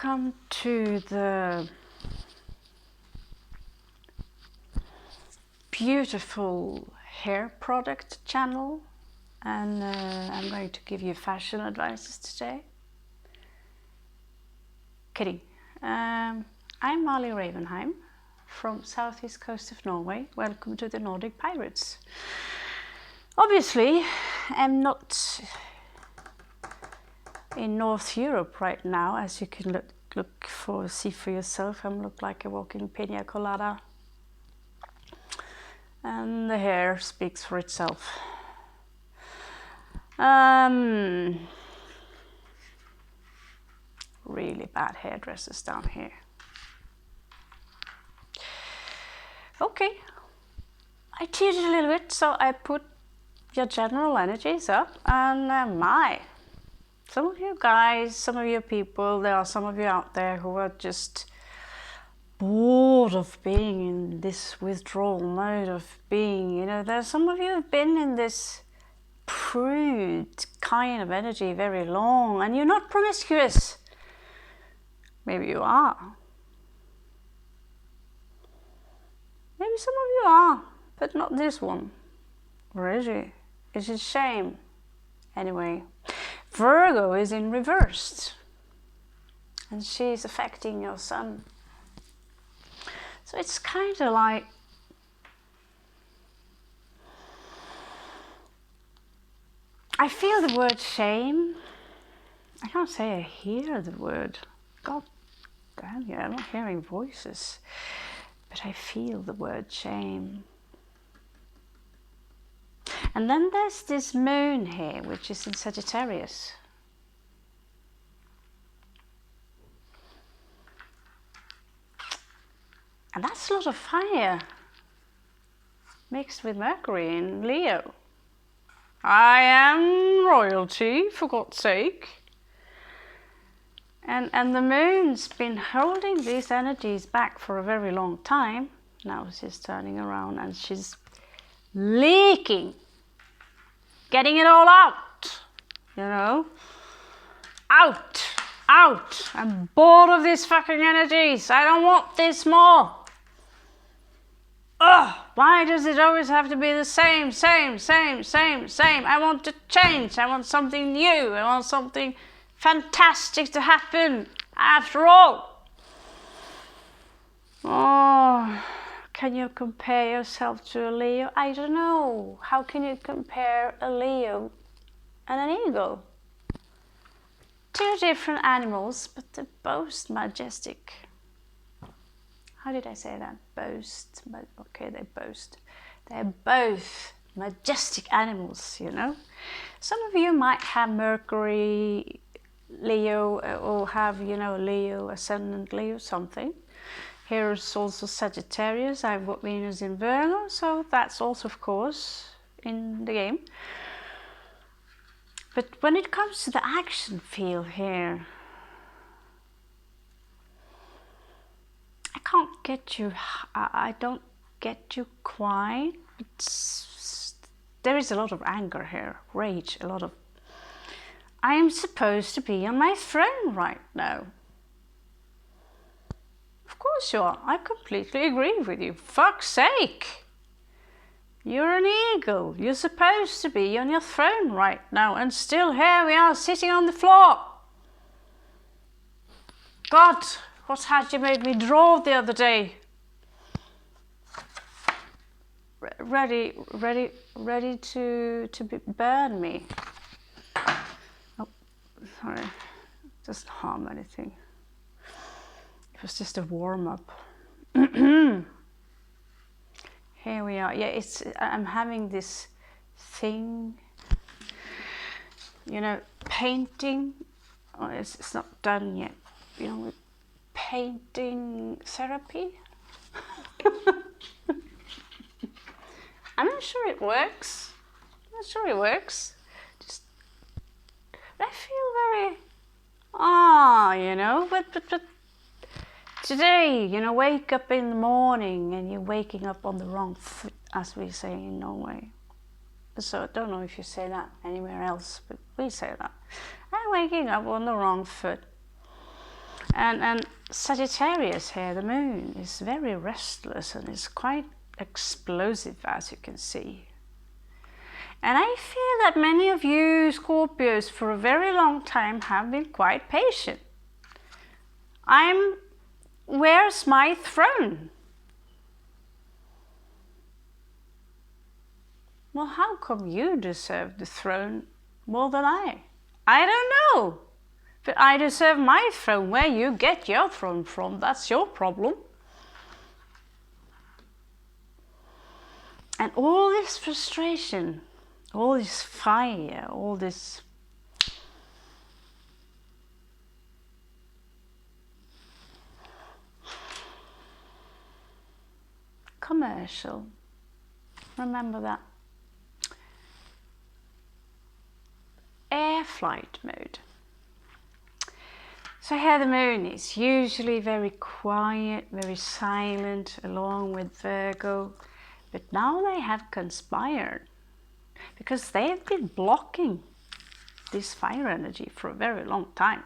welcome to the beautiful hair product channel, and I'm going to give you fashion advices today. Kidding. I'm Molly Ravenheim from southeast coast of Norway. Welcome to the Nordic Pirates. Obviously, I'm not in North Europe right now, as you can see for yourself. I look like a walking pina colada, and the hair speaks for itself. Really bad hairdressers down here. Okay, I cheated a little bit, so I put your general energies up, and some of you guys, some of you people, there are some of you out there who are just bored of being in this withdrawal mode of being, you know, there's some of you who've been in this prude kind of energy very long, and you're not promiscuous. Maybe you are. Maybe some of you are, but not this one. Or is it? It's a shame. Anyway, Virgo is in reversed, and she's affecting your sun. So it's kind of like, I feel the word shame. I can't say I hear the word. God damn you, I'm not hearing voices. But I feel the word shame. And then there's this moon here, which is in Sagittarius. And that's a lot of fire mixed with Mercury in Leo. I am royalty, for God's sake. And the moon's been holding these energies back for a very long time. Now she's turning around and she's leaking, getting it all out, you know. Out. I'm bored of these fucking energies. I don't want this more. Ugh, why does it always have to be the same? I want to change. I want something new. I want something fantastic to happen after all. Oh, can you compare yourself to a Leo? I don't know. How can you compare a Leo and an eagle? Two different animals, but they're both majestic. How did I say that? Boast. Okay, they boast. They're both majestic animals, you know. Some of you might have Mercury, Leo, or have, you know, Leo, ascendant Leo, something. Here's also Sagittarius. I've got Venus in Virgo, so that's also, of course, in the game. But when it comes to the action feel here, I can't get you, I don't get you quite. There is a lot of anger here, rage, a lot of, I am supposed to be on my throne right now. Of course you are, I completely agree with you, fuck's sake. You're an eagle, you're supposed to be on your throne right now, and still here we are sitting on the floor. God, what had you made me draw the other day? Ready to burn me. Oh, sorry, it doesn't harm anything. It was just a warm-up. Here we are. Yeah, I'm having this thing, you know, painting. Oh, it's not done yet. You know, painting therapy. I'm not sure it works. Just, I feel very, you know, but today, you know, wake up in the morning and you're waking up on the wrong foot, as we say in Norway. So I don't know if you say that anywhere else, but we say that. I'm waking up on the wrong foot. And Sagittarius here, the moon, is very restless and is quite explosive, as you can see. And I feel that many of you Scorpios for a very long time have been quite patient. Where's my throne? Well, how come you deserve the throne more than I? I don't know. But I deserve my throne. Where you get your throne from, that's your problem. And all this frustration, all this fire, all this commercial, remember that. Air flight mode. So here the moon is usually very quiet, very silent, along with Virgo. But now they have conspired because they've been blocking this fire energy for a very long time.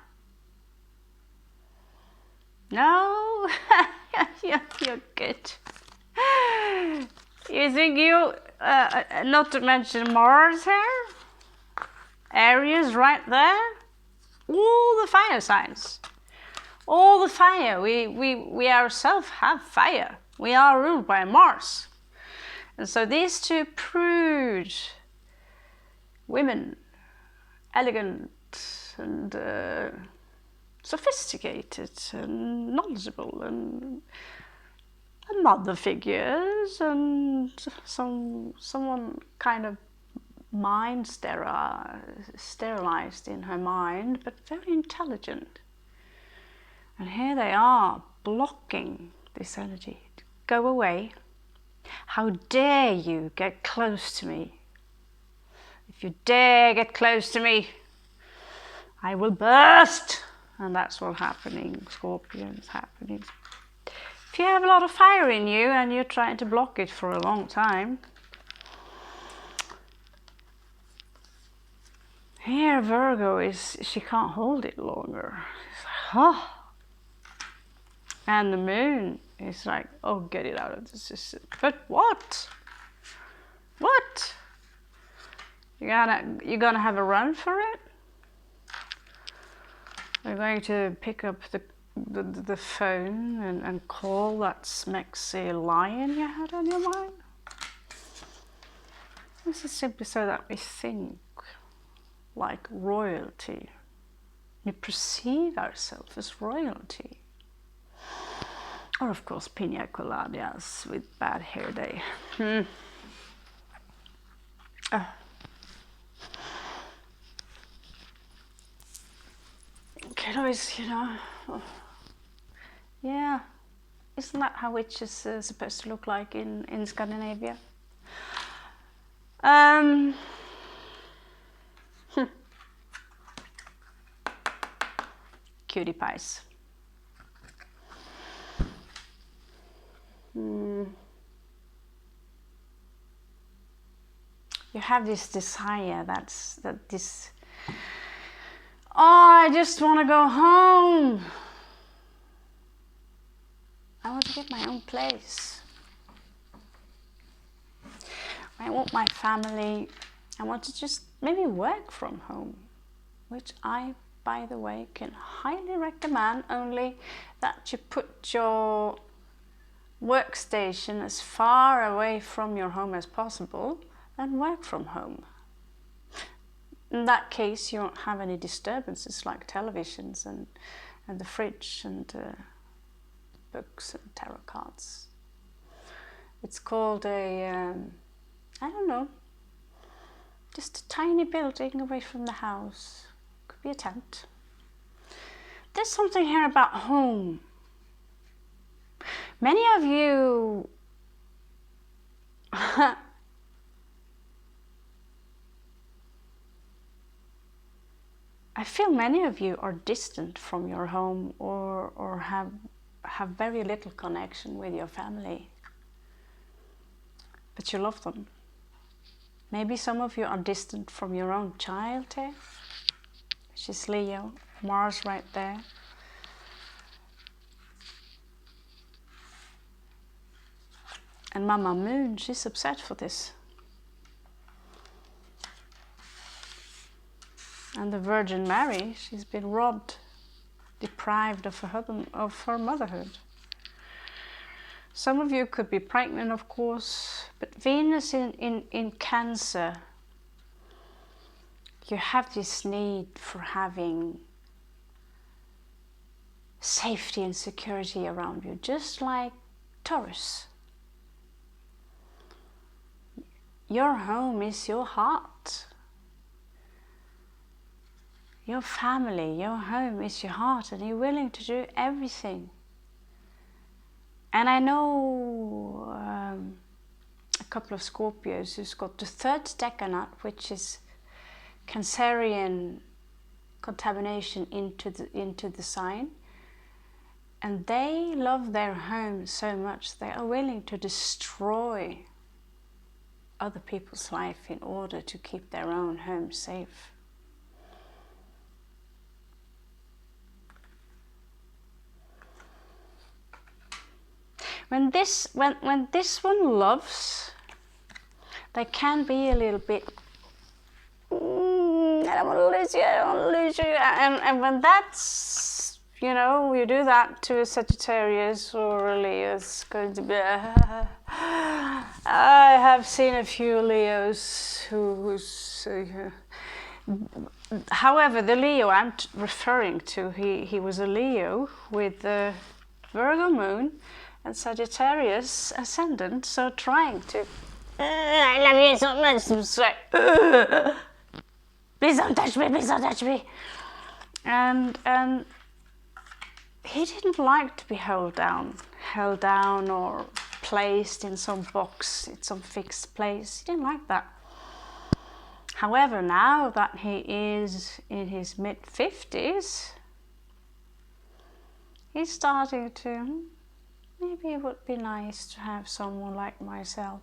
No, you're good. You think you, not to mention Mars here, Aries right there, all the fire signs, all the fire. We ourselves have fire. We are ruled by Mars. And so these two prude women, elegant and sophisticated and knowledgeable and mother figures and someone kind of mind sterilized in her mind, but very intelligent. And here they are blocking this energy. Go away. How dare you get close to me? If you dare get close to me, I will burst. And that's what's happening, Scorpio, is happening. If you have a lot of fire in you and you're trying to block it for a long time, here Virgo she can't hold it longer. It's like, oh. And the moon is like, oh, get it out of the system. But what? What? You're gonna have a run for it? You're going to pick up the phone and call that smexy lion you had on your mind? This is simply so that we think like royalty. We perceive ourselves as royalty. Or of course pina coladas with bad hair day. Always, yeah, isn't that how witches are supposed to look like in Scandinavia? Cutie pies. You have this desire oh, I just want to go home. I want to get my own place. I want my family. I want to just maybe work from home, which I, by the way, can highly recommend, only that you put your workstation as far away from your home as possible and work from home. In that case, you don't have any disturbances like televisions and the fridge and books and tarot cards. It's called I don't know, just a tiny building away from the house. Could be a tent. There's something here about home. Many of you I feel many of you are distant from your home or have very little connection with your family. But you love them. Maybe some of you are distant from your own child here. She's Leo, Mars right there. And Mama Moon, she's upset for this. And the Virgin Mary, she's been robbed, deprived of her motherhood. Some of you could be pregnant, of course, but Venus in Cancer, you have this need for having safety and security around you, just like Taurus. Your home is your heart. Your family, your home is your heart, and you're willing to do everything. And I know a couple of Scorpios who's got the third decanat, which is Cancerian contamination into the sign. And they love their home so much, they are willing to destroy other people's life in order to keep their own home safe. When this one loves, they can be a little bit, I don't want to lose you, I don't want to lose you. And when that's, you know, you do that to a Sagittarius or a Leo, it's going to be, I have seen a few Leos who's, however, the Leo I'm referring to, he was a Leo with the Virgo moon and Sagittarius ascendant, so trying to, I love you so much, please don't touch me, please don't touch me. And he didn't like to be held down or placed in some box, in some fixed place. He didn't like that. However, now that he is in his mid-50s, he's starting to, maybe it would be nice to have someone like myself.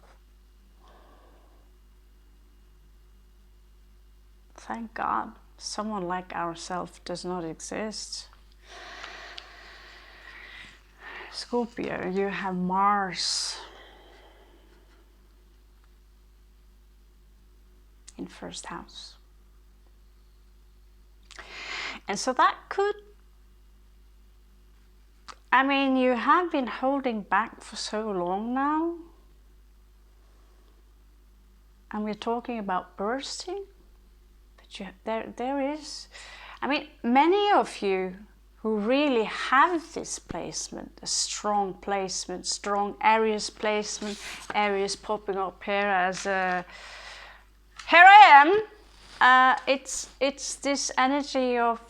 Thank God, someone like ourselves does not exist. Scorpio, you have Mars in first house. And so that could, I mean, you have been holding back for so long now. And we're talking about bursting. But there is, I mean, many of you who really have this placement, a strong placement, strong Aries placement, Aries popping up here as a, here I am. It's this energy of,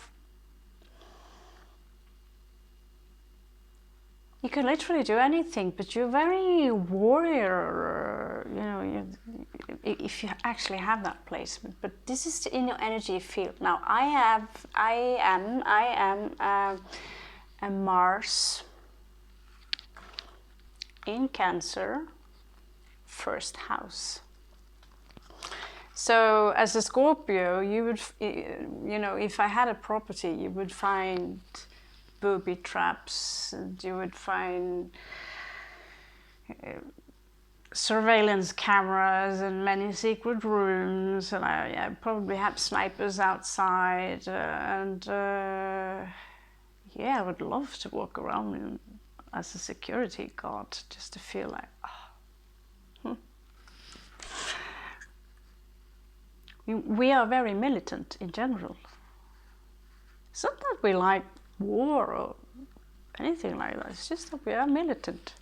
you can literally do anything, but you're very warrior, you know, if you actually have that placement. But this is in your energy field. Now I am a Mars in Cancer, first house. So as a Scorpio, you would, you know, if I had a property, you would find booby traps, and you would find surveillance cameras and many secret rooms, and I probably have snipers outside, yeah, I would love to walk around as a security guard, just to feel like, We are very militant in general. It's not that we like war or anything like that, it's just that we are militant.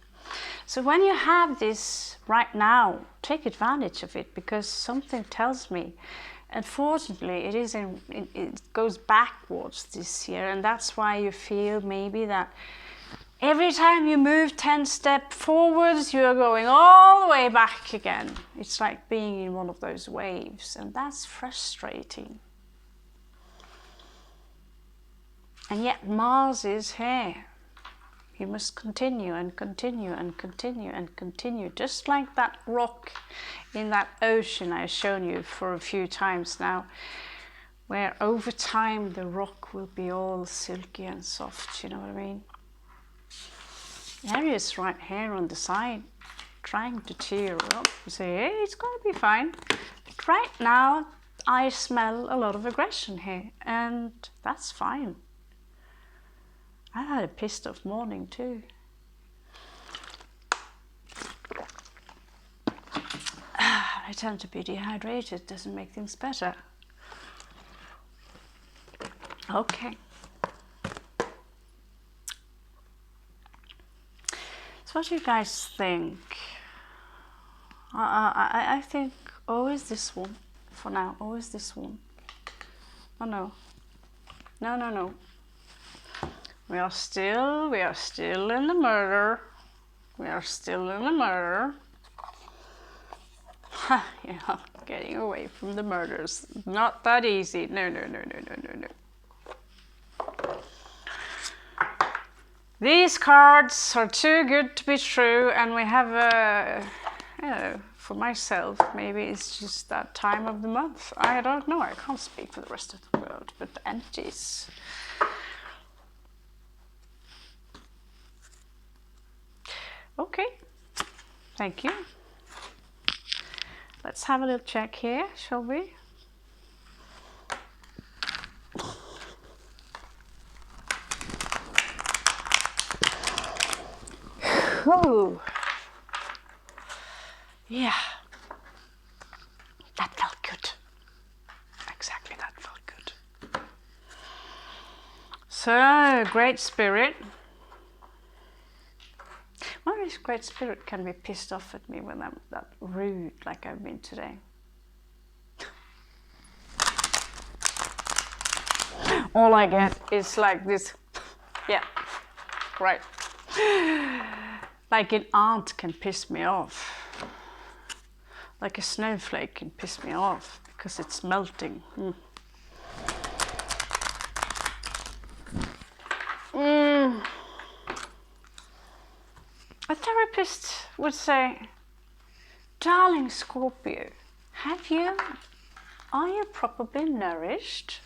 So when you have this right now, take advantage of it, because something tells me, unfortunately, it goes backwards this year, and that's why you feel maybe that every time you move 10 steps forwards, you are going all the way back again. It's like being in one of those waves, and that's frustrating. And yet Mars is here. You must continue and continue and continue and continue, just like that rock in that ocean I've shown you for a few times now, where over time the rock will be all silky and soft, you know what I mean? Aries right here on the side, trying to cheer her up and say, hey, it's gonna be fine. But right now, I smell a lot of aggression here, and that's fine. I had a pissed off morning too. I tend to be dehydrated, doesn't make things better. Okay. So what do you guys think? I think always this one for now. Always this one. Oh no. No. We are still in the murder. We are still in the murder. Yeah, getting away from the murders. Not that easy. No. These cards are too good to be true, and we have a, you know, for myself, maybe it's just that time of the month. I don't know, I can't speak for the rest of the world, but the energies. Okay, thank you. Let's have a little check here, shall we? Ooh. Yeah, that felt good. Exactly, that felt good. So, Great Spirit. Wonder if Great Spirit can be pissed off at me when I'm that rude like I've been today. All I get is like this. Yeah, right. Like an ant can piss me off. Like a snowflake can piss me off because it's melting. A therapist would say, darling Scorpio, are you properly nourished?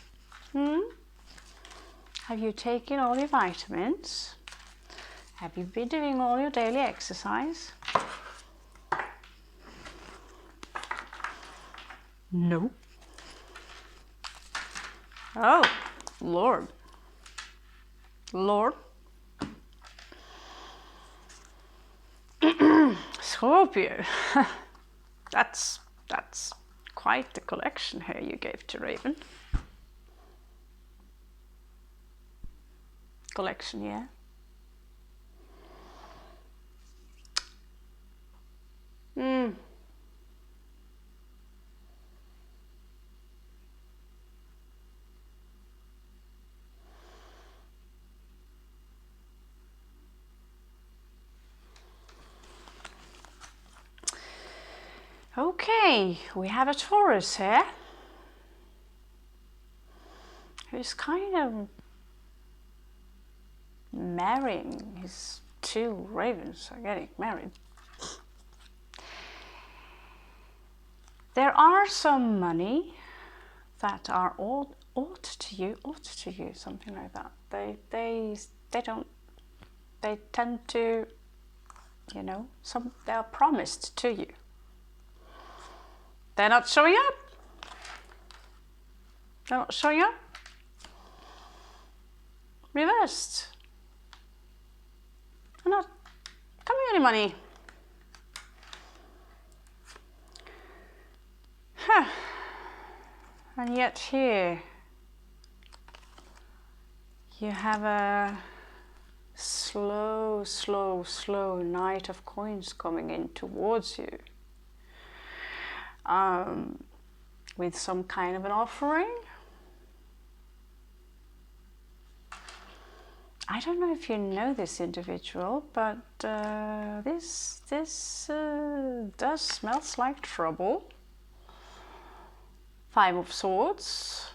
Have you taken all your vitamins? Have you been doing all your daily exercise? No. Oh, Lord. Scorpio. That's quite the collection here you gave to Raven. Collection, yeah. Okay, we have a Taurus here, who's kind of marrying. His two ravens are getting married. There are some money that are ought to you, something like that. They tend to, you know, they are promised to you. They're not showing up. They're not showing up. Reversed. They're not coming any money. Huh. And yet here you have a slow Knight of Coins coming in towards you. With some kind of an offering. I don't know if you know this individual, but this does smells like trouble. 5 of Swords.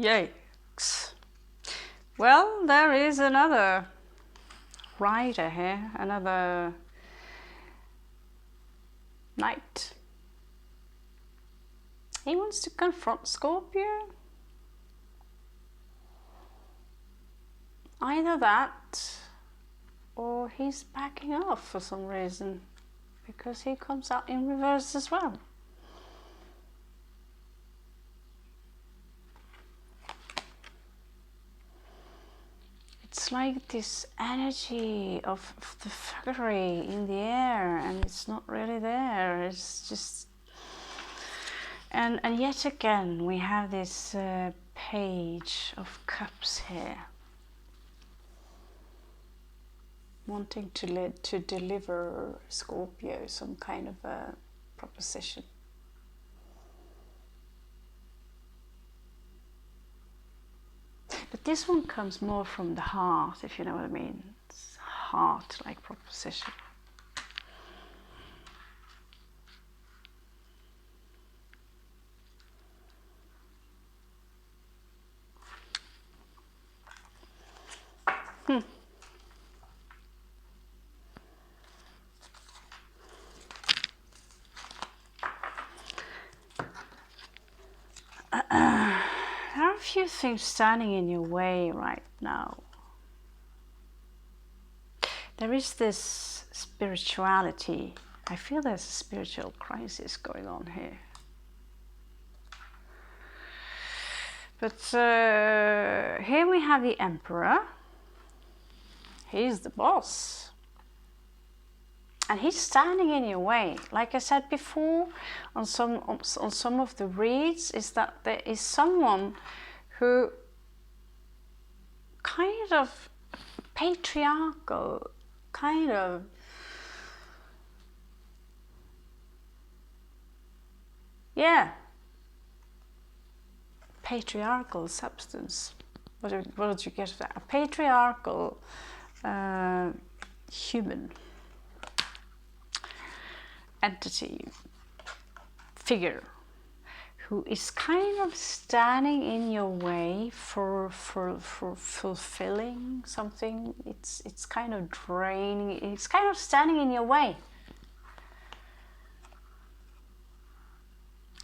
Yikes. Well, there is another rider here, another knight. He wants to confront Scorpio. Either that, or he's backing off for some reason, because he comes out in reverse as well. It's like this energy of the fuckery in the air, and it's not really there. It's just, and yet again we have this page of cups here, wanting to deliver Scorpio some kind of a proposition. But this one comes more from the heart, if you know what I mean. It's heart-like proposition. There are a few things standing in your way right now. There is this spirituality. I feel there's a spiritual crisis going on here. But here we have the Emperor. He's the boss. And he's standing in your way. Like I said before, on some of the reads, is that there is someone who kind of patriarchal, kind of patriarchal substance. What did you get of that? A patriarchal human entity, figure, who is kind of standing in your way for fulfilling something. It's kind of draining. It's kind of standing in your way.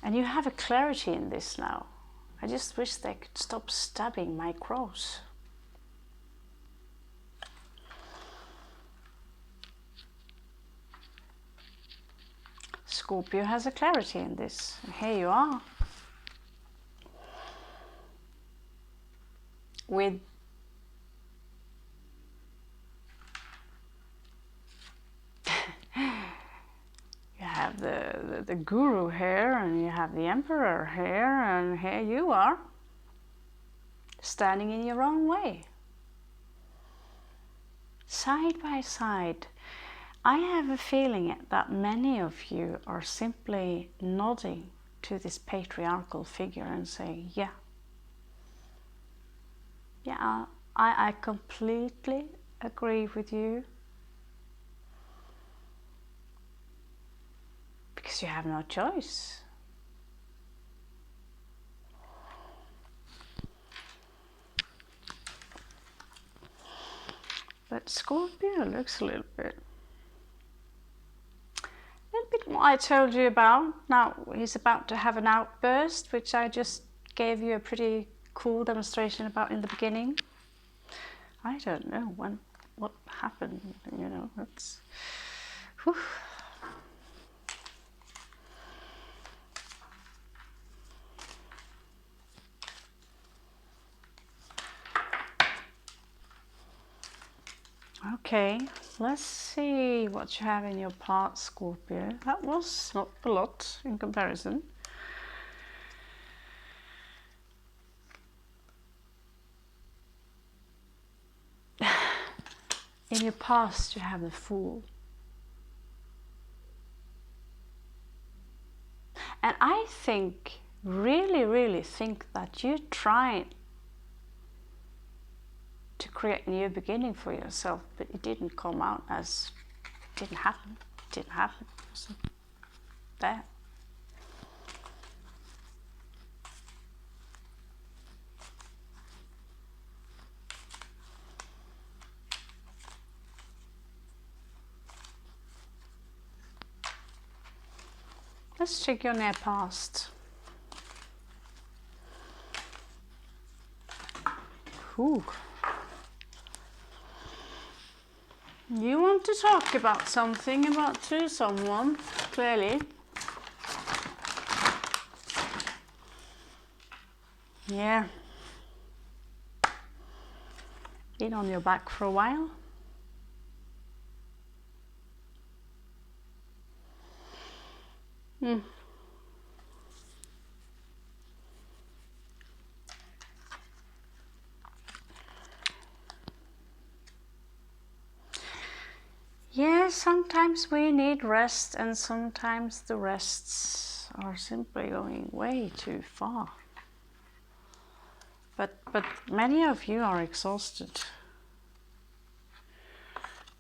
And you have a clarity in this now. I just wish they could stop stabbing my crows. Scorpio has a clarity in this. And here you are. With you have the guru here, and you have the emperor here, and here you are, standing in your own way. Side by side. I have a feeling that many of you are simply nodding to this patriarchal figure and saying, yeah, I completely agree with you. Because you have no choice. But Scorpio looks a little bit what I told you about. Now he's about to have an outburst, which I just gave you a pretty cool demonstration about in the beginning. I don't know what happened, you know, that's whew. Okay, let's see what you have in your part, Scorpio. That was not a lot in comparison. In your past, you have the Fool. And I think, really think that you tried to create a new beginning for yourself, but it didn't come out as, it didn't happen. So, there. let's check your near past. Ooh. You want to talk about something to someone, clearly. Yeah. Been on your back for a while. Yeah, sometimes we need rest, and sometimes the rests are simply going way too far. But many of you are exhausted.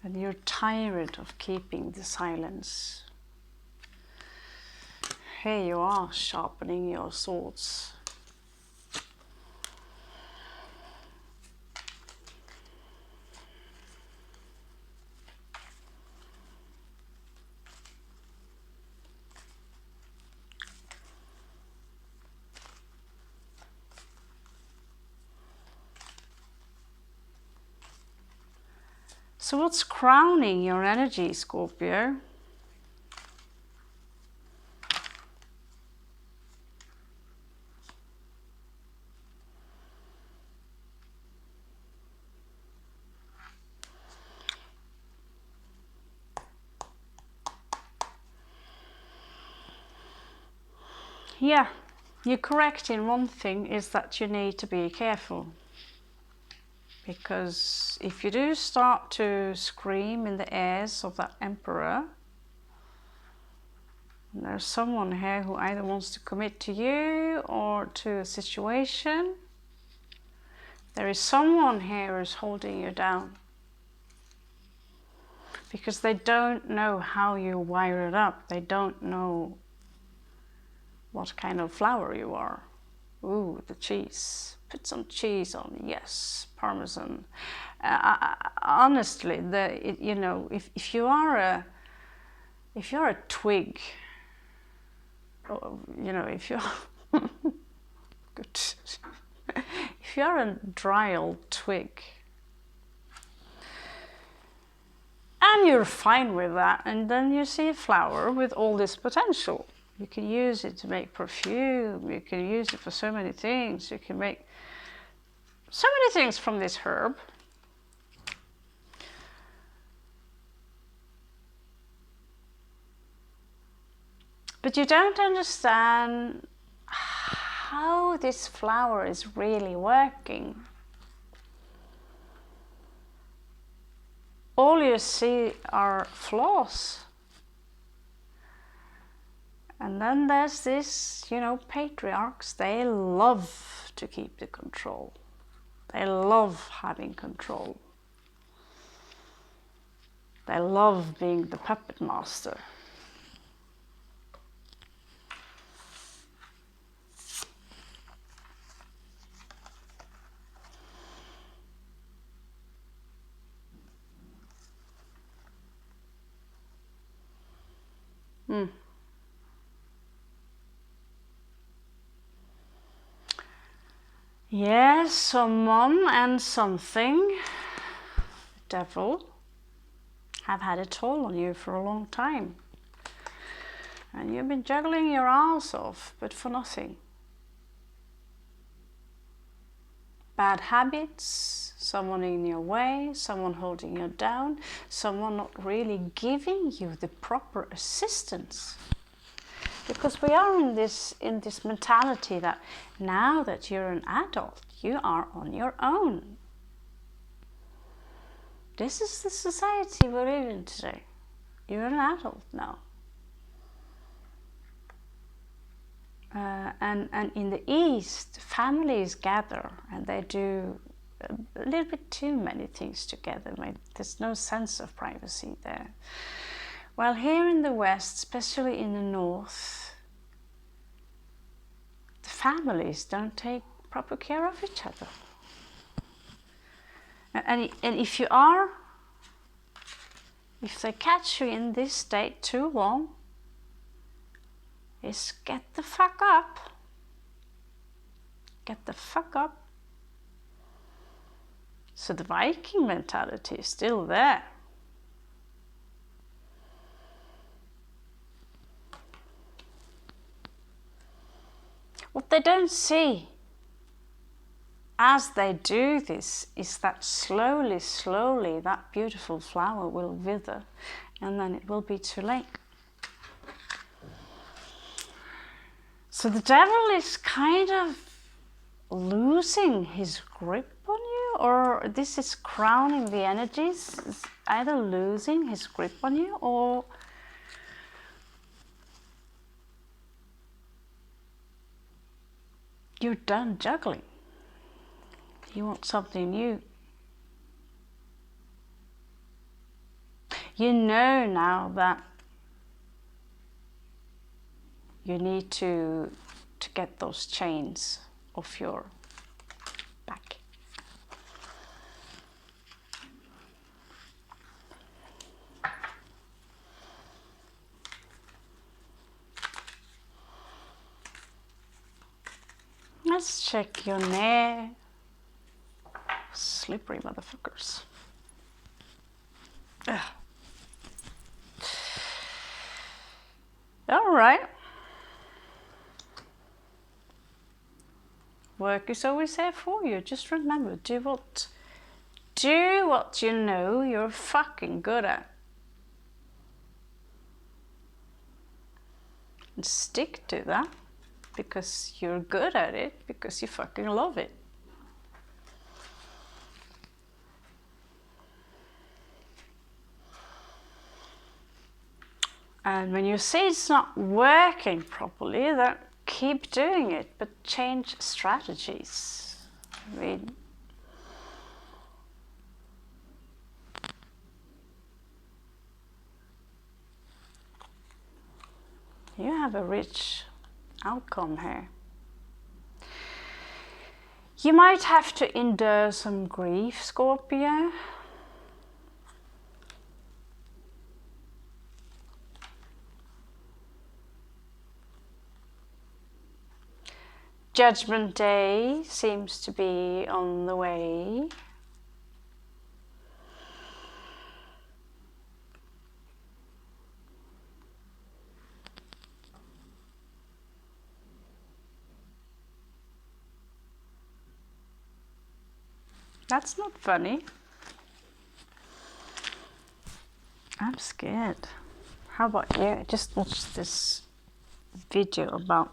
And you're tired of keeping the silence. Here you are, sharpening your swords. So what's crowning your energy, Scorpio? Yeah, you're correct in one thing, is that you need to be careful. Because if you do start to scream in the ears of that emperor, there's someone here who either wants to commit to you or to a situation. There is someone here who's holding you down. Because they don't know how you wire it up. They don't know what kind of flower you are. Ooh, the cheese. Put some cheese on, yes, Parmesan. Honestly, you know, if you are a twig, or, you know, if you're good, if you're a drauned twig, and you're fine with that, and then you see a flower with all this potential. You can use it to make perfume, you can use it for so many things, you can make so many things from this herb. But you don't understand how this flower is really working. All you see are flaws. And then there's this, you know, patriarchs, they love to keep the control. They love having control. They love being the puppet master. Yes, someone and something, devil, have had a toll on you for a long time. And you've been juggling your ass off, but for nothing. Bad habits, someone in your way, someone holding you down, someone not really giving you the proper assistance. Because we are in this mentality that now that you're an adult, you are on your own. This is the society we live in today. You're an adult now. And in the East, families gather and they do a little bit too many things together. There's no sense of privacy there. While here in the West, especially in the North, the families don't take proper care of each other. And if they catch you in this state too long, is get the fuck up. Get the fuck up. So the Viking mentality is still there. What they don't see as they do this is that slowly, slowly that beautiful flower will wither and then it will be too late. So the devil is kind of losing his grip on you, or this is crowning the energies, it's either losing his grip on you or you're done juggling. You want something new. You know now that you need to get those chains off your back. Let's check your nail. Slippery motherfuckers. Ugh. All right. Work is always there for you. Just remember, do what you know you're fucking good at. And stick to that because you're good at it, because you fucking love it. And when you see it's not working properly, then keep doing it, but change strategies. I mean, you have a rich outcome here. You might have to endure some grief, Scorpio. Judgment Day seems to be on the way. That's not funny. I'm scared. How about you? Just watch this video about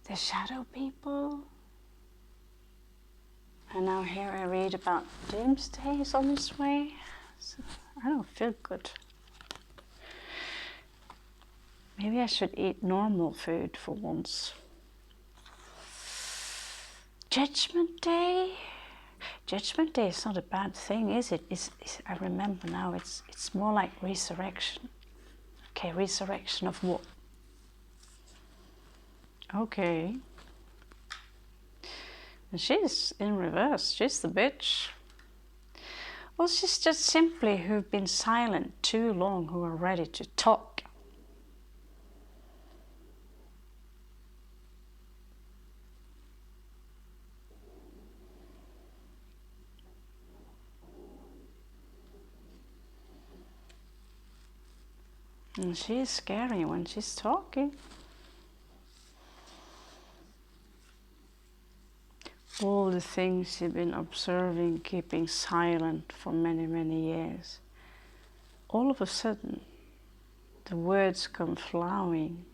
the shadow people. And now here I read about doomsday is on its way. So I don't feel good. Maybe I should eat normal food for once. Judgment Day? Judgment Day is not a bad thing, is it? I remember now, it's more like resurrection. Okay, resurrection of what? Okay. And she's in reverse, she's the bitch. Well, she's just simply who've been silent too long, who are ready to talk. And she's scary when she's talking. All the things you've been observing, keeping silent for many, many years. All of a sudden, the words come flowering,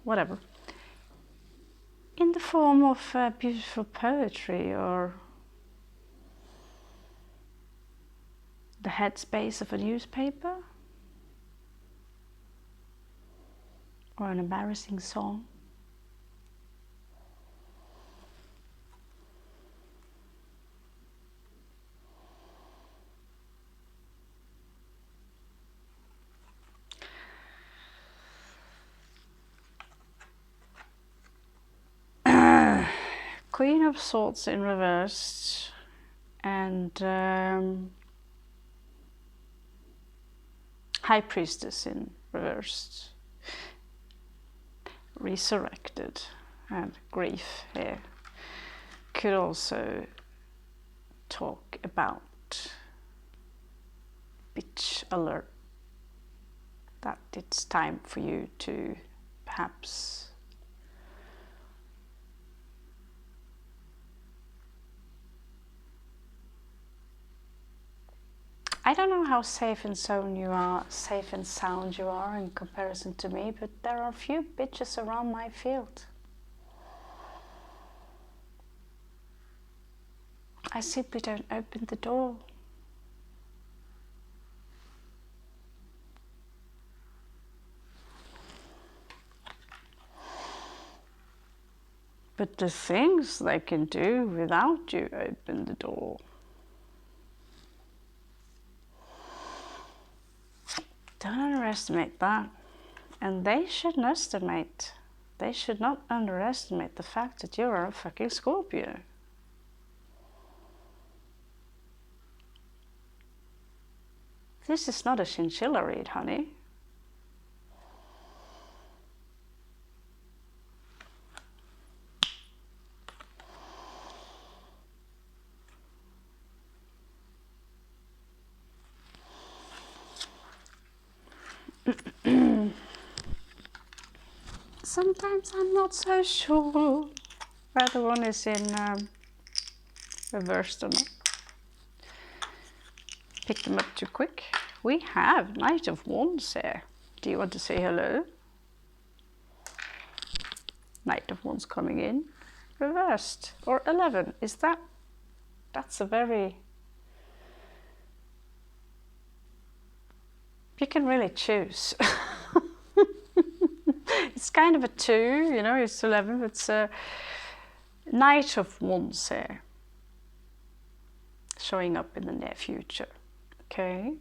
whatever, in the form of beautiful poetry or the headspace of a newspaper or an embarrassing song. Queen of Swords in reverse, and High Priestess in reversed. Resurrected. And grief here. Could also talk about bitch alert. That it's time for you to perhaps I don't know how safe and sound you are, safe and sound you are in comparison to me, but there are a few bitches around my field. I simply don't open the door. But the things they can do without you open the door. Don't underestimate that. And they should not underestimate the fact that you are a fucking Scorpio. This is not a chinchilla read, honey. Sometimes I'm not so sure whether one is in reversed or not. Pick them up too quick. We have Knight of Wands here. Do you want to say hello? Knight of Wands coming in. Reversed. Or 11. Is that? That's a very... You can really choose. It's kind of a 2, you know, it's 11, but it's a Knight of Wands here. Showing up in the near future. Okay.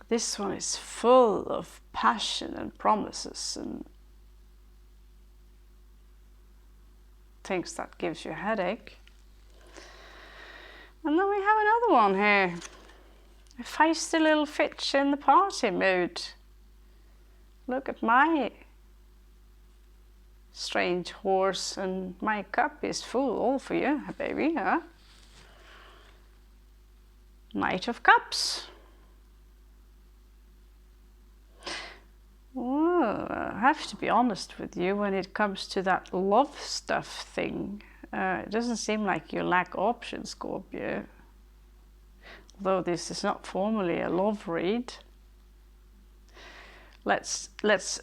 This one is full of passion and promises and things that gives you a headache. And then we have another one here. A feisty little fitch in the party mood. Look at my strange horse, and my cup is full, all for you, baby, huh? Knight of Cups. Well, I have to be honest with you when it comes to that love stuff thing. It doesn't seem like you lack options, Scorpio. Although this is not formally a love read. Let's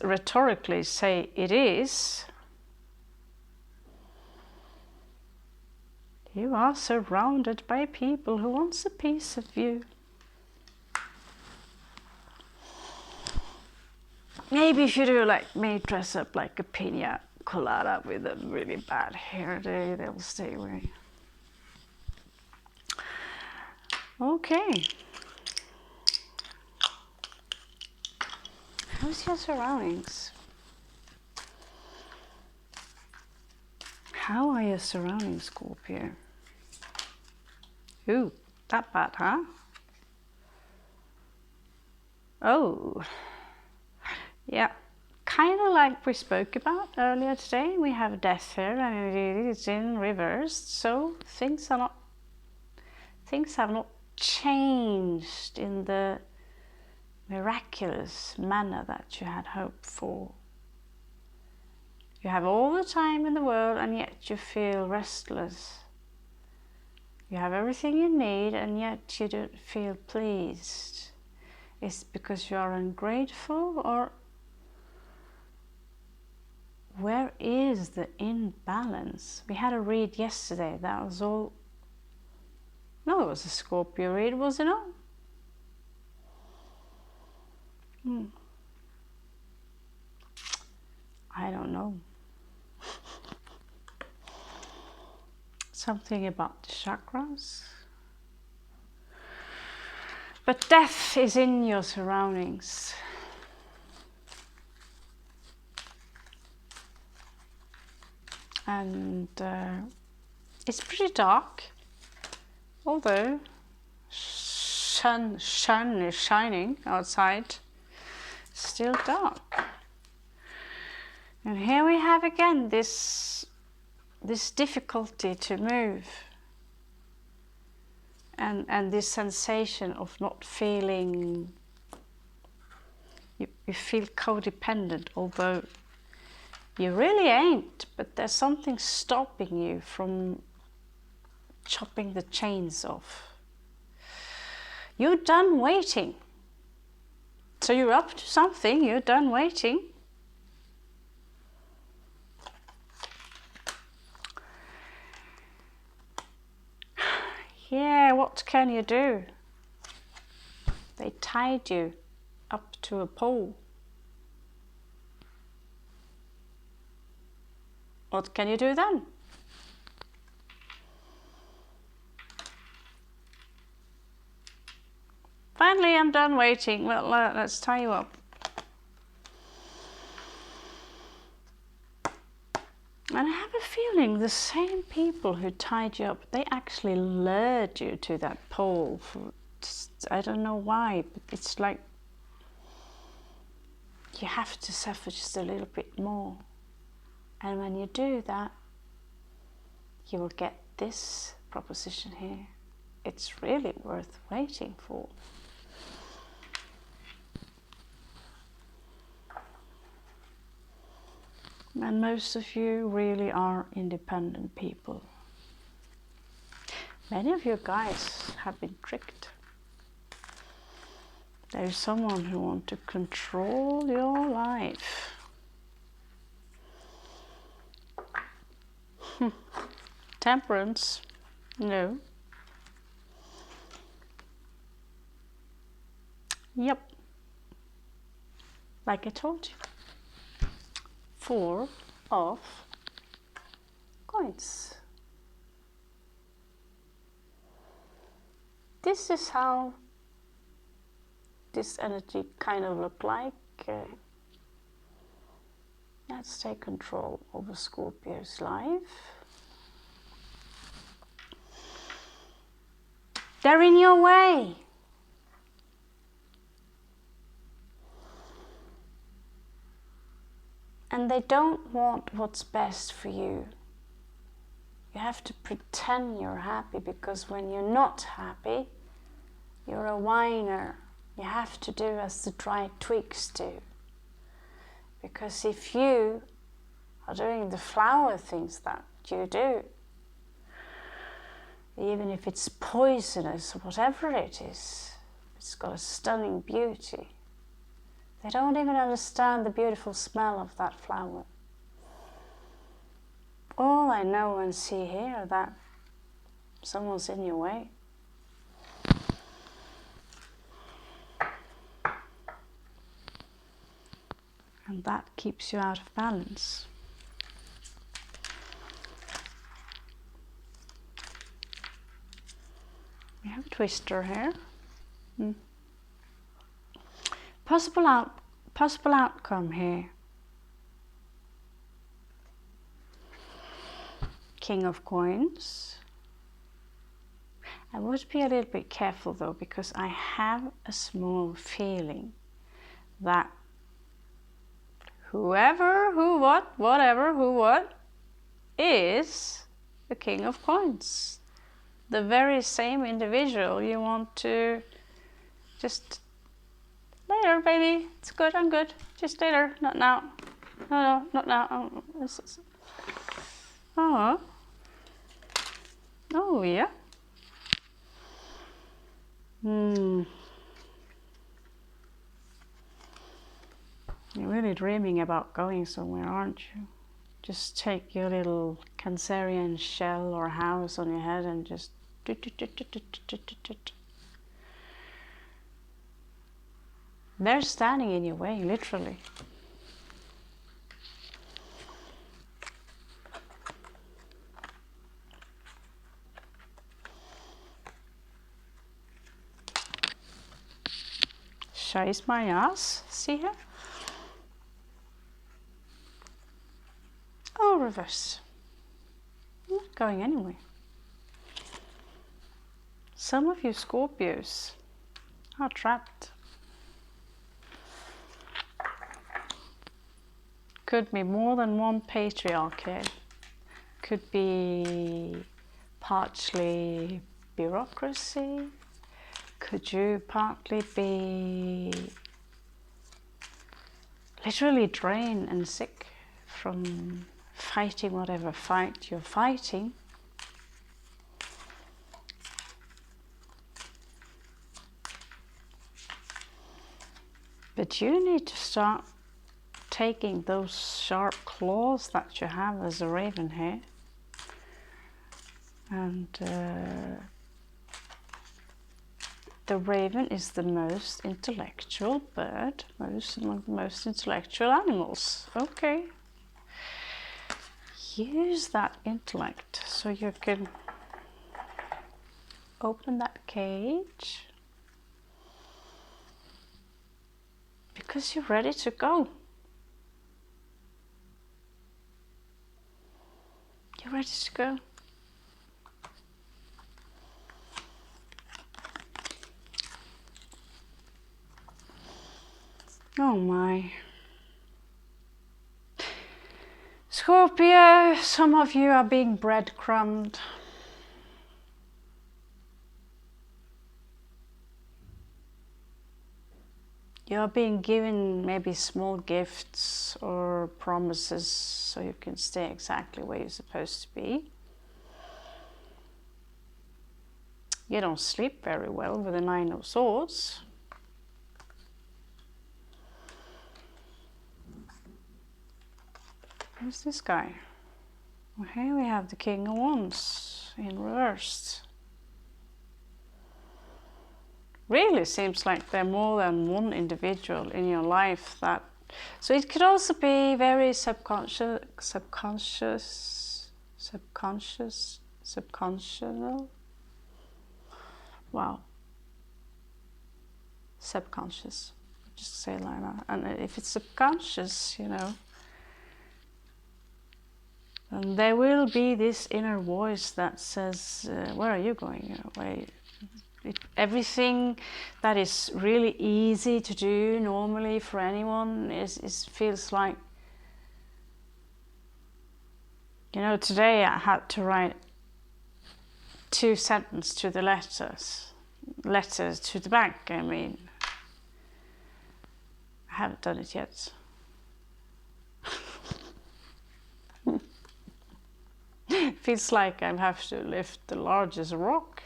rhetorically say it is. You are surrounded by people who want a piece of you. Maybe if you do like me, dress up like a pina colada with a really bad hair day, they'll stay away. Okay. How's your surroundings? How are your surroundings, Scorpio? Ooh, that bad, huh? Oh. Yeah, kind of like we spoke about earlier today. We have death here, and it's in reversed. So things have not changed in the miraculous manner that you had hoped for. You have all the time in the world, and yet you feel restless. You have everything you need, and yet you don't feel pleased. Is it because you are ungrateful, or where is the imbalance? We had a read yesterday that was all... No, it was a Scorpio read, was it not? I don't know. Something about the chakras. But death is in your surroundings. And It's pretty dark, although sun is shining outside. It's still dark. And here we have again this difficulty to move. And this sensation of not feeling, you feel codependent, although you really ain't, but there's something stopping you from chopping the chains off. You're done waiting. So you're up to something, you're done waiting. Yeah, what can you do? They tied you up to a pole. What can you do then? Finally, I'm done waiting. Well, let's tie you up. And I have a feeling the same people who tied you up, they actually lured you to that pole. I don't know why, but it's like you have to suffer just a little bit more. And when you do that, you will get this proposition here. It's really worth waiting for. And most of you really are independent people. Many of you guys have been tricked. There's someone who wants to control your life. Temperance? No. Yep. Like I told you. 4 of coins. This is how this energy kind of look like. Let's take control over Scorpio's life. They're in your way. And they don't want what's best for you. You have to pretend you're happy, because when you're not happy, you're a whiner. You have to do as the dried twigs do. Because if you are doing the flower things that you do, even if it's poisonous or whatever it is, it's got a stunning beauty. They don't even understand the beautiful smell of that flower. All I know and see here is that someone's in your way. And that keeps you out of balance. We have a twister here. Possible outcome here. King of coins. I would be a little bit careful though, because I have a small feeling that whoever, who, what is the King of Coins. The very same individual you want to just later, baby. It's good, I'm good. Just later, not now. No, not now. Oh, yeah. You're really dreaming about going somewhere, aren't you? Just take your little Cancerian shell or house on your head and just they're standing in your way, literally. Chase my ass, see her? Oh, reverse. I'm not going anywhere. Some of you Scorpios are trapped. Could be more than one patriarchy. Could be partly bureaucracy. Could you partly be literally drained and sick from fighting whatever fight you're fighting? But you need to start taking those sharp claws that you have as a raven here, and the raven is the most intellectual bird, among the most intellectual animals. Okay. Use that intellect so you can open that cage, because you're ready to go. You're ready to go. Oh my. Scorpio, some of you are being breadcrumbed. You're being given maybe small gifts or promises so you can stay exactly where you're supposed to be. You don't sleep very well with the 9 of Swords. Who's this guy? Well, here we have the King of Wands in reversed. Really seems like there are more than one individual in your life that, so it could also be very subconscious. Wow. Subconscious. Just say it like that. And if it's subconscious, you know, and there will be this inner voice that says, where are you going? Everything that is really easy to do normally for anyone feels like, you know, today I had to write 2 sentences to the letters to the bank. I mean, I haven't done it yet. Feels like I have to lift the largest rock.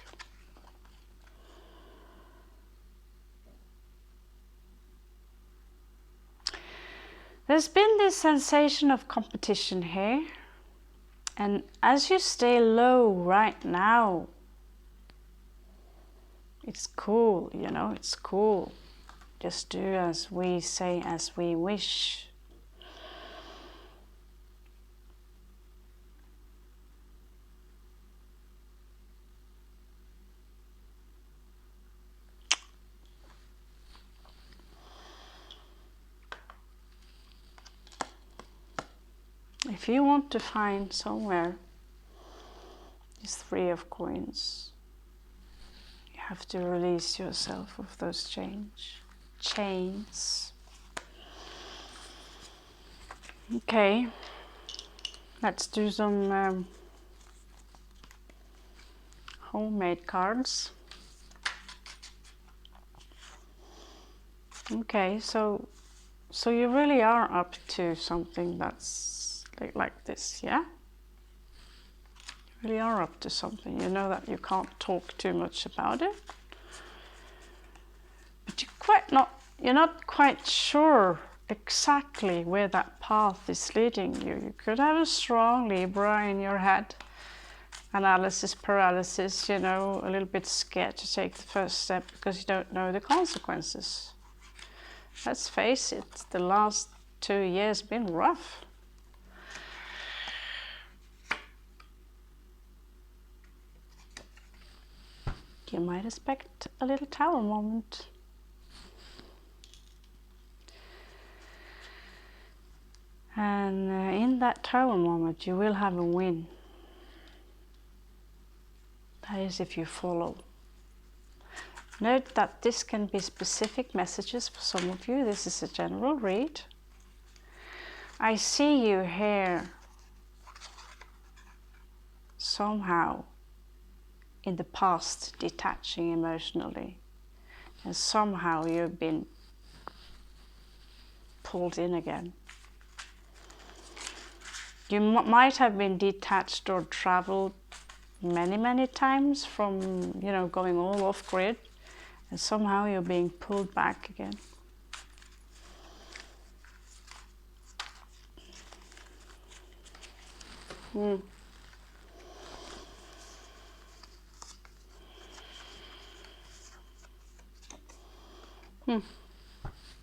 There's been this sensation of competition here, and as you stay low right now, it's cool, you know, it's cool. Just do as we say, as we wish. If you want to find somewhere this 3 of coins, you have to release yourself of those chains. Okay, let's do some homemade cards. Okay, so you really are up to something that's like this, yeah? You really are up to something. You know that you can't talk too much about it, but you're not quite sure exactly where that path is leading you. You could have a strong Libra in your head, analysis paralysis, you know, a little bit scared to take the first step because you don't know the consequences. Let's face it, the last 2 years been rough. You might expect a little tower moment. And in that tower moment, you will have a win. That is if you follow Note that this can be specific messages for some of you. This is a general read. I see you here somehow in the past detaching emotionally, and somehow you've been pulled in again. You might have been detached or traveled many times from, you know, going all off grid, and somehow you're being pulled back again.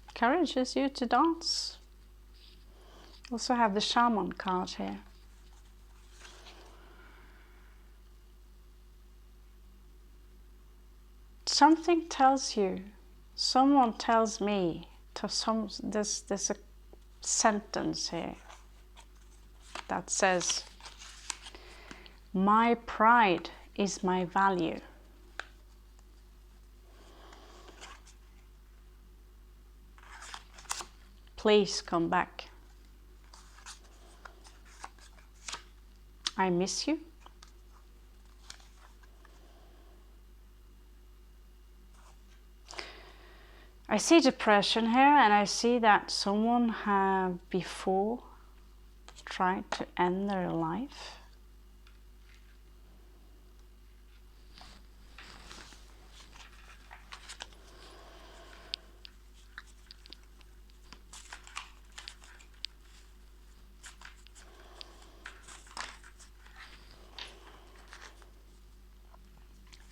Encourages you to dance. Also have the shaman card here. Something tells you, someone tells me, there's a sentence here that says, my pride is my value. Please come back. I miss you. I see depression here, and I see that someone have before tried to end their life.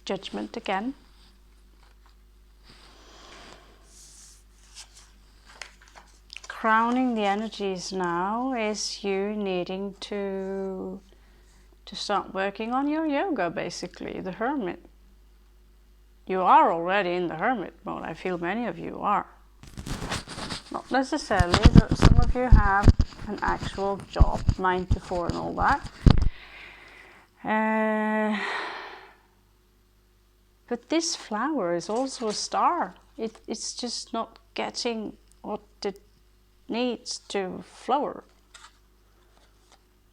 Judgment again. Crowning the energies now is you needing to start working on your yoga, basically, the hermit. You are already in the hermit mode. I feel many of you are. Not necessarily, but some of you have an actual job, 9 to 4 and all that. But this flower is also a star. It's just not getting what it needs to flower.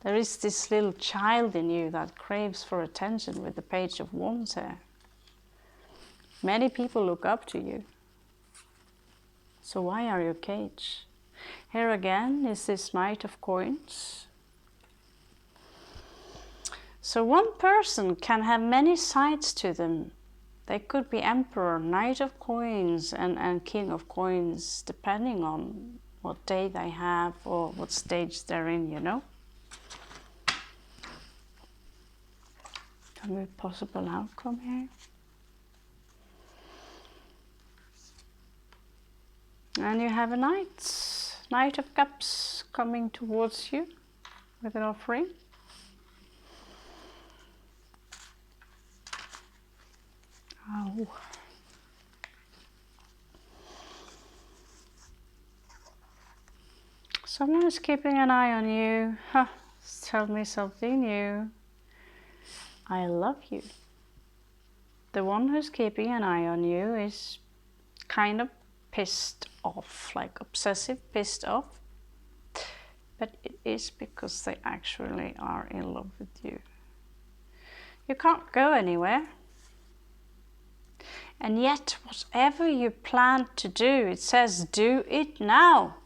There is this little child in you that craves for attention with the Page of Wands here. Many people look up to you. So why are you caged? Here again is this Knight of Coins. So one person can have many sides to them. They could be Emperor, Knight of Coins, and King of Coins, depending on what day they have or what stage they're in, you know. Can be a possible outcome here. And you have a Knight of Cups coming towards you with an offering. Oh. Someone is keeping an eye on you. Huh. Tell me something new. I love you. The one who's keeping an eye on you is kind of pissed off, like obsessive pissed off. But it is because they actually are in love with you. You can't go anywhere. And yet, whatever you plan to do, it says do it now.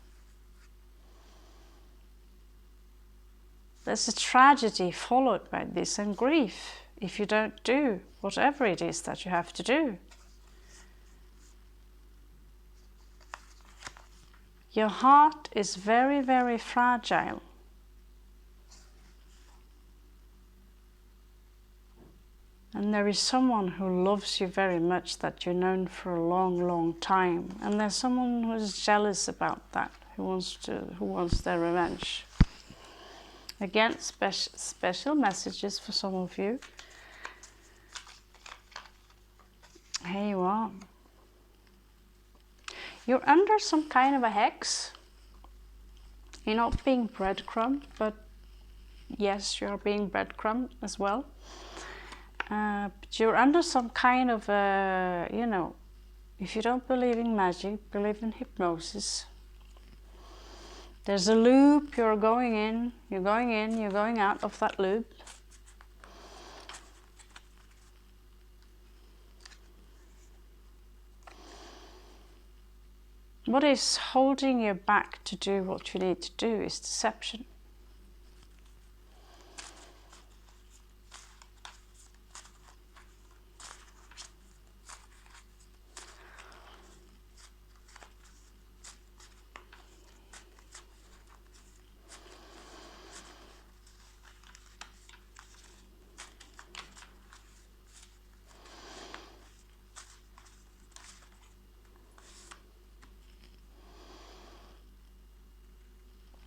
There's a tragedy followed by this and grief if you don't do whatever it is that you have to do. Your heart is very, very fragile. And there is someone who loves you very much that you've known for a long, long time. And there's someone who is jealous about that, who wants their revenge. Again, special messages for some of you. Here you are. You're under some kind of a hex. You're not being breadcrumbed, but yes, you're being breadcrumbed as well. But you're under some kind of, you know, if you don't believe in magic, believe in hypnosis. There's a loop, you're going in, you're going out of that loop. What is holding you back to do what you need to do is deception.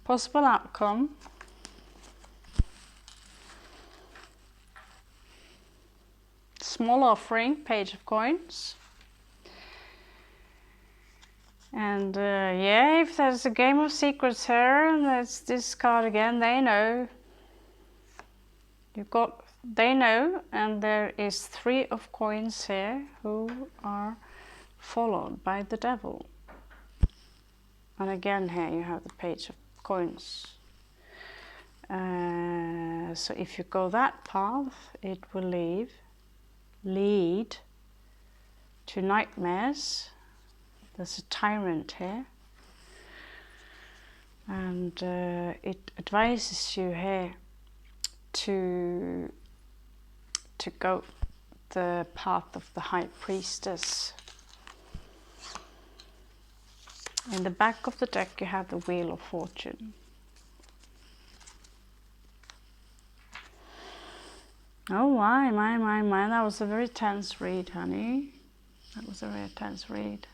Possible outcome. Small offering, page of coins. And yeah, if there's a game of secrets here, and there's this card again, they know. You've got, they know, and there is 3 of coins here who are followed by the devil. And again here you have the page of coins. So if you go that path, it will lead to nightmares. There's a tyrant here, and it advises you here to go the path of the High Priestess. In the back of the deck you have the Wheel of Fortune. Oh my, that was a very tense read, honey. That was a very tense read.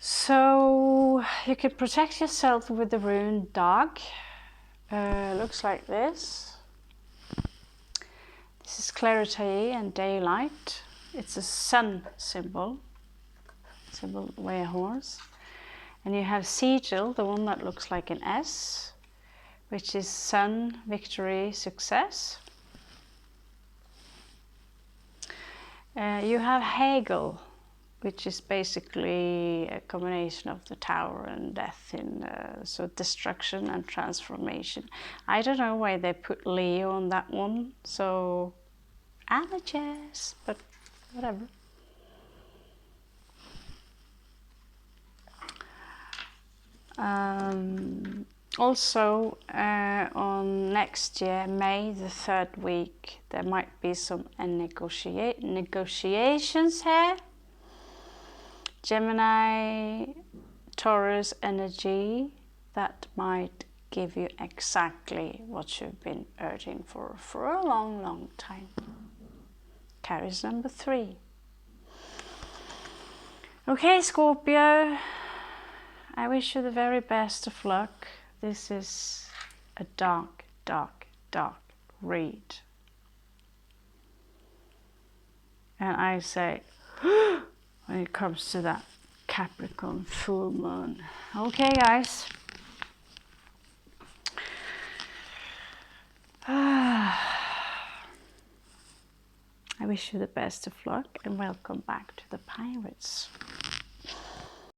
So you can protect yourself with the rune Dark. Looks like this. This is clarity and daylight. It's a sun symbol way a horse. And you have Sigil, the one that looks like an S, which is sun, victory, success. You have Hegel, which is basically a combination of the tower and death, in so destruction and transformation. I don't know why they put Leo on that one, so amateurs, but whatever. Also, on next year, May, the 3rd week, there might be some negotiations here. Gemini, Taurus energy that might give you exactly what you've been urging for a long, long time. Carries number 3. Okay, Scorpio, I wish you the very best of luck. This is a dark, dark, dark read. And I say, when it comes to that Capricorn full moon. Okay, guys. I wish you the best of luck and welcome back to the Pirates.